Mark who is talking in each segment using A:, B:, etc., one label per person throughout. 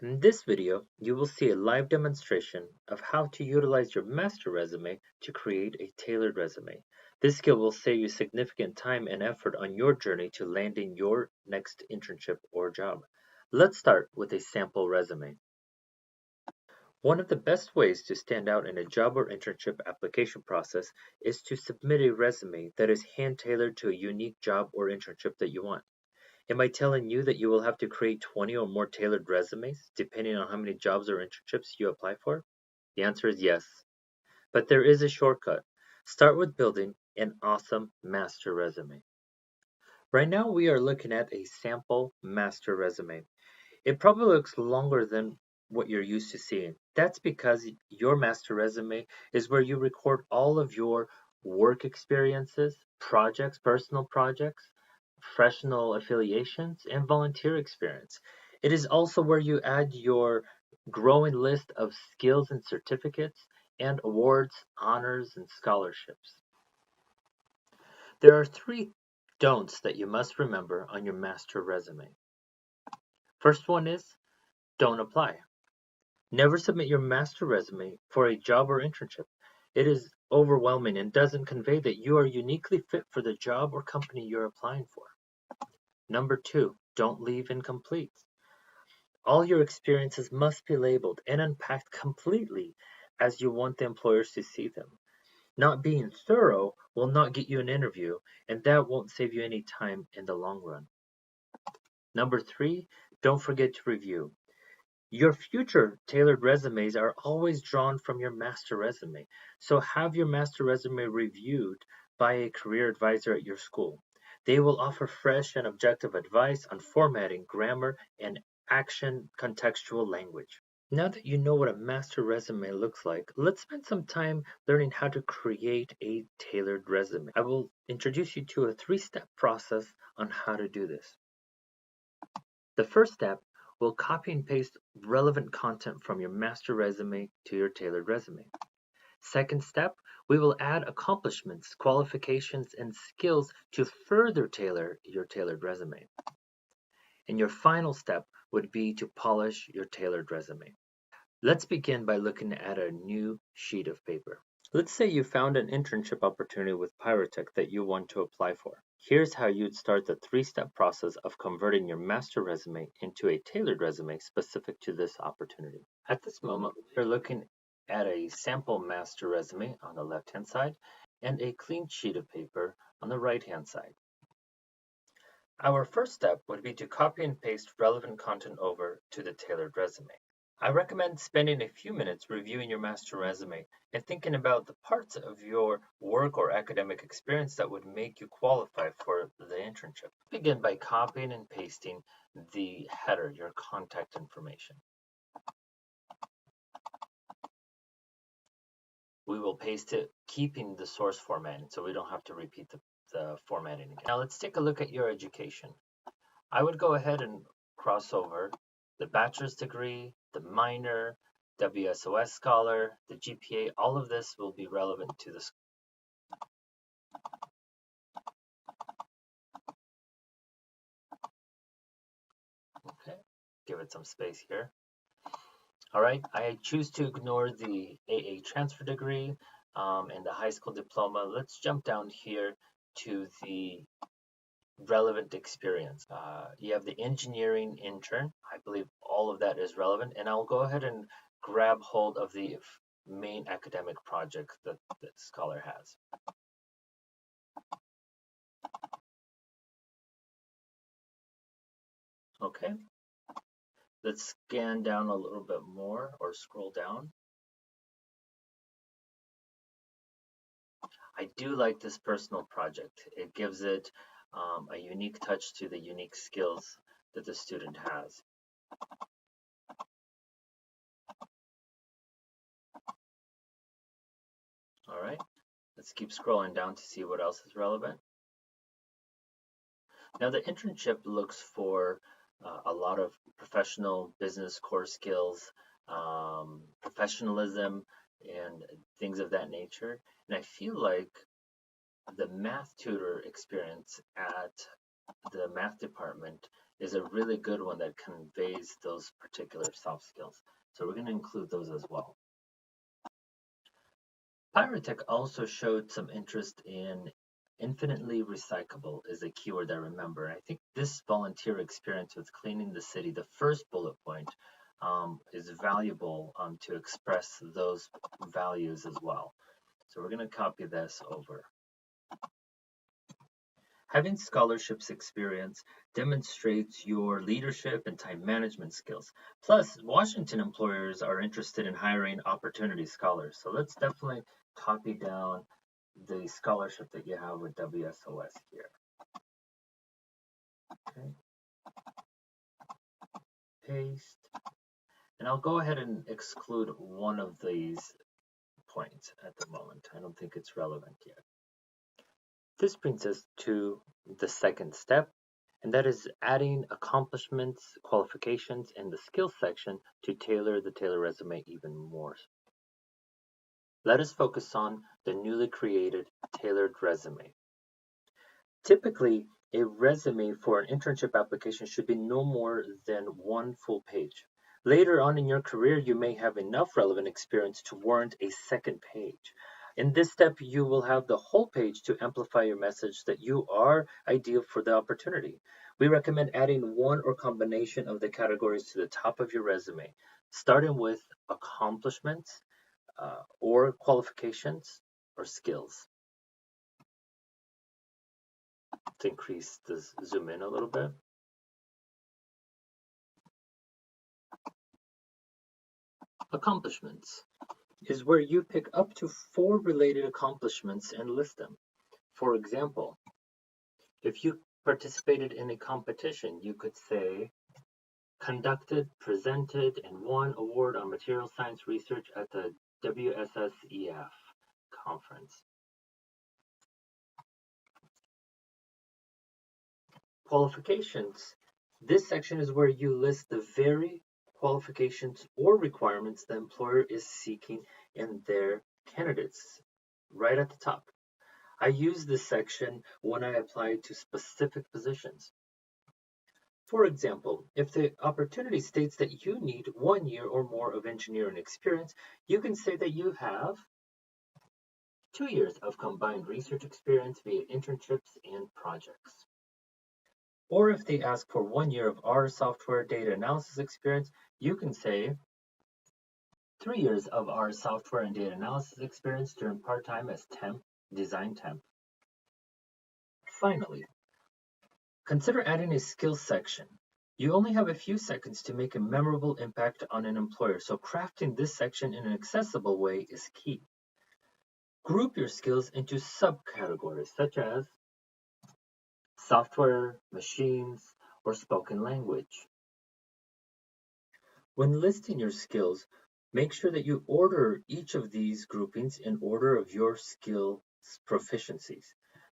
A: In this video, you will see a live demonstration of how to utilize your master resume to create a tailored resume. This skill will save you significant time and effort on your journey to landing your next internship or job. Let's start with a sample resume. One of the best ways to stand out in a job or internship application process is to submit a resume that is hand-tailored to a unique job or internship that you want. Am I telling you that you will have to create 20 or more tailored resumes depending on how many jobs or internships you apply for? The answer is yes. But there is a shortcut. Start with building an awesome master resume. Right now, we are looking at a sample master resume. It probably looks longer than what you're used to seeing. That's because your master resume is where you record all of your work experiences, projects, personal projects, professional affiliations, and volunteer experience. It is also where you add your growing list of skills and certificates and awards, honors, and scholarships. There are three don'ts that you must remember on your master resume. First one is don't apply. Never submit your master resume for a job or internship. It is overwhelming and doesn't convey that you are uniquely fit for the job or company you're applying for. Number two, don't leave incomplete. All your experiences must be labeled and unpacked completely as you want the employers to see them. Not being thorough will not get you an interview, and that won't save you any time in the long run. Number three, don't forget to review. Your future tailored resumes are always drawn from your master resume, so have your master resume reviewed by a career advisor at your school. They will offer fresh and objective advice on formatting, grammar, and action contextual language. Now that you know what a master resume looks like, let's spend some time learning how to create a tailored resume. I will introduce you to a three-step process on how to do this. The first step will copy and paste relevant content from your master resume to your tailored resume. Second step, we will add accomplishments, qualifications, and skills to further tailor your tailored resume. And your final step would be to polish your tailored resume. Let's begin by looking at a new sheet of paper. Let's say you found an internship opportunity with Pyrotech that you want to apply for. Here's how you'd start the three-step process of converting your master resume into a tailored resume specific to this opportunity. At this moment, we're looking at a sample master resume on the left-hand side and a clean sheet of paper on the right-hand side. Our first step would be to copy and paste relevant content over to the tailored resume. I recommend spending a few minutes reviewing your master resume and thinking about the parts of your work or academic experience that would make you qualify for the internship. Begin by copying and pasting the header, your contact information. We will paste it keeping the source formatting so we don't have to repeat the formatting again. Now let's take a look at your education. I would go ahead and cross over the bachelor's degree, the minor, WSOS scholar, the GPA, all of this will be relevant to this. Okay, give it some space here. All right, I choose to ignore the AA transfer degree and the high school diploma. Let's jump down here to the relevant experience. You have the engineering intern. I believe all of that is relevant, and I'll go ahead and grab hold of the main academic project that the scholar has. Okay, let's scan down a little bit more or scroll down. I do like this personal project. It gives it a unique touch to the unique skills that the student has. All right, let's keep scrolling down to see what else is relevant. Now the internship looks for a lot of professional business core skills, professionalism, and things of that nature. And I feel like the math tutor experience at the math department is a really good one that conveys those particular soft skills. So we're going to include those as well. Pyrotech also showed some interest in infinitely recyclable is a keyword I remember. I think this volunteer experience with cleaning the city, the first bullet point, is valuable to express those values as well. So we're going to copy this over. Having scholarships experience demonstrates your leadership and time management skills. Plus, Washington employers are interested in hiring opportunity scholars. So let's definitely copy down the scholarship that you have with WSOS here. Okay. Paste. And I'll go ahead and exclude one of these points at the moment. I don't think it's relevant yet. This brings us to the second step, and that is adding accomplishments, qualifications, and the skills section to tailor the Taylor resume even more. Let us focus on the newly created tailored resume. Typically, a resume for an internship application should be no more than one full page. Later on in your career, you may have enough relevant experience to warrant a second page. In this step, you will have the whole page to amplify your message that you are ideal for the opportunity. We recommend adding one or combination of the categories to the top of your resume, starting with accomplishments or qualifications or skills. To increase the zoom in a little bit. Accomplishments is where you pick up to 4 related accomplishments and list them. For example, if you participated in a competition, you could say, conducted, presented, and won award on material science research at the WSSEF conference. Qualifications. This section is where you list the very qualifications or requirements the employer is seeking in their candidates, right at the top. I use this section when I apply to specific positions. For example, if the opportunity states that you need 1 year or more of engineering experience, you can say that you have 2 years of combined research experience via internships and projects. Or if they ask for 1 year of R software data analysis experience, you can say 3 years of R software and data analysis experience during part-time as design temp. Finally, consider adding a skills section. You only have a few seconds to make a memorable impact on an employer, so crafting this section in an accessible way is key. Group your skills into subcategories such as software, machines, or spoken language. When listing your skills, make sure that you order each of these groupings in order of your skill proficiencies.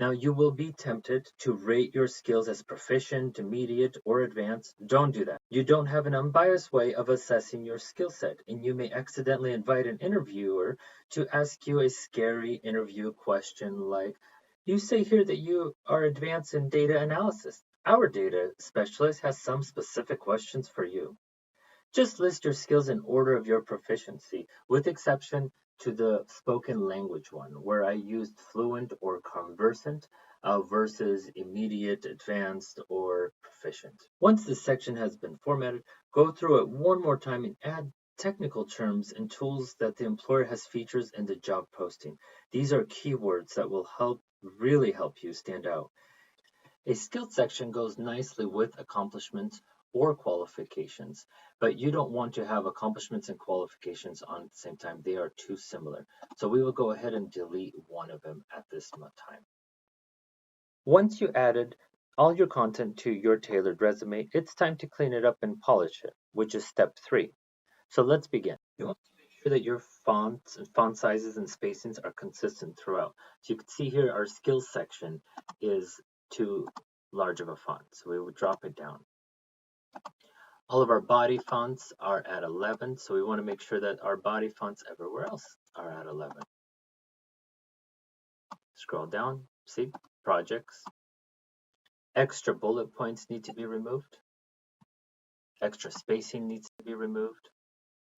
A: Now, you will be tempted to rate your skills as proficient, immediate, or advanced. Don't do that. You don't have an unbiased way of assessing your skill set, and you may accidentally invite an interviewer to ask you a scary interview question like, you say here that you are advanced in data analysis. Our data specialist has some specific questions for you. Just list your skills in order of your proficiency, with exception to the spoken language one, where I used fluent or conversant versus immediate, advanced, or proficient. Once this section has been formatted, go through it one more time and add technical terms and tools that the employer has features in the job posting. These are keywords that will really help you stand out. A skills section goes nicely with accomplishments or qualifications, but you don't want to have accomplishments and qualifications on at the same time. They are too similar. So we will go ahead and delete one of them at this time. Once you added all your content to your tailored resume, it's time to clean it up and polish it, which is step 3. So let's begin. You want to make sure that your fonts and font sizes and spacings are consistent throughout. So you can see here our skills section is too large of a font, so we would drop it down. All of our body fonts are at 11, so we want to make sure that our body fonts everywhere else are at 11. Scroll down, see projects. Extra bullet points need to be removed. Extra spacing needs to be removed.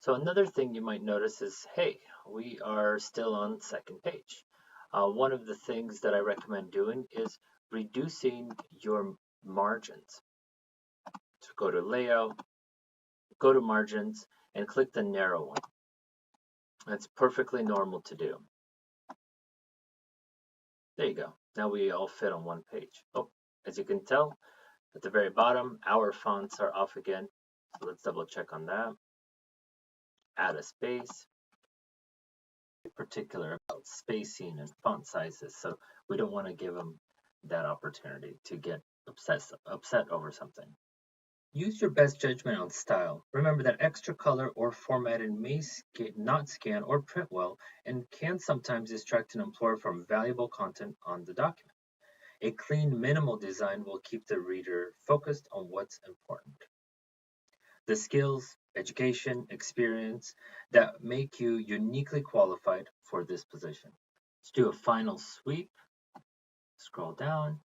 A: So another thing you might notice is, hey, we are still on the second page. One of the things that I recommend doing is reducing your margins. So go to Layout, go to Margins, and click the narrow one. That's perfectly normal to do. There you go. Now we all fit on one page. Oh, as you can tell, at the very bottom, our fonts are off again. So let's double check on that. Add a space. Particular about spacing and font sizes, so we don't want to give them that opportunity to get upset over something. Use your best judgment on style. Remember that extra color or formatting may not scan or print well and can sometimes distract an employer from valuable content on the document. A clean, minimal design will keep the reader focused on what's important. The skills, education, experience that make you uniquely qualified for this position. Let's do a final sweep. Scroll down.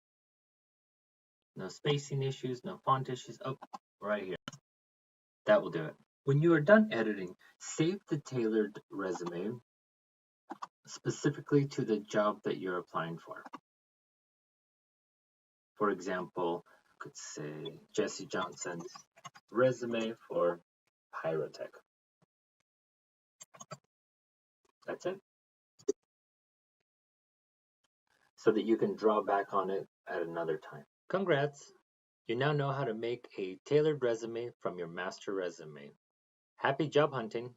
A: No spacing issues, no font issues. Oh, right here. That will do it. When you are done editing, save the tailored resume specifically to the job that you're applying for. For example, I could say Jesse Johnson's resume for Pyrotech. That's it. So that you can draw back on it at another time. Congrats! You now know how to make a tailored resume from your master resume. Happy job hunting!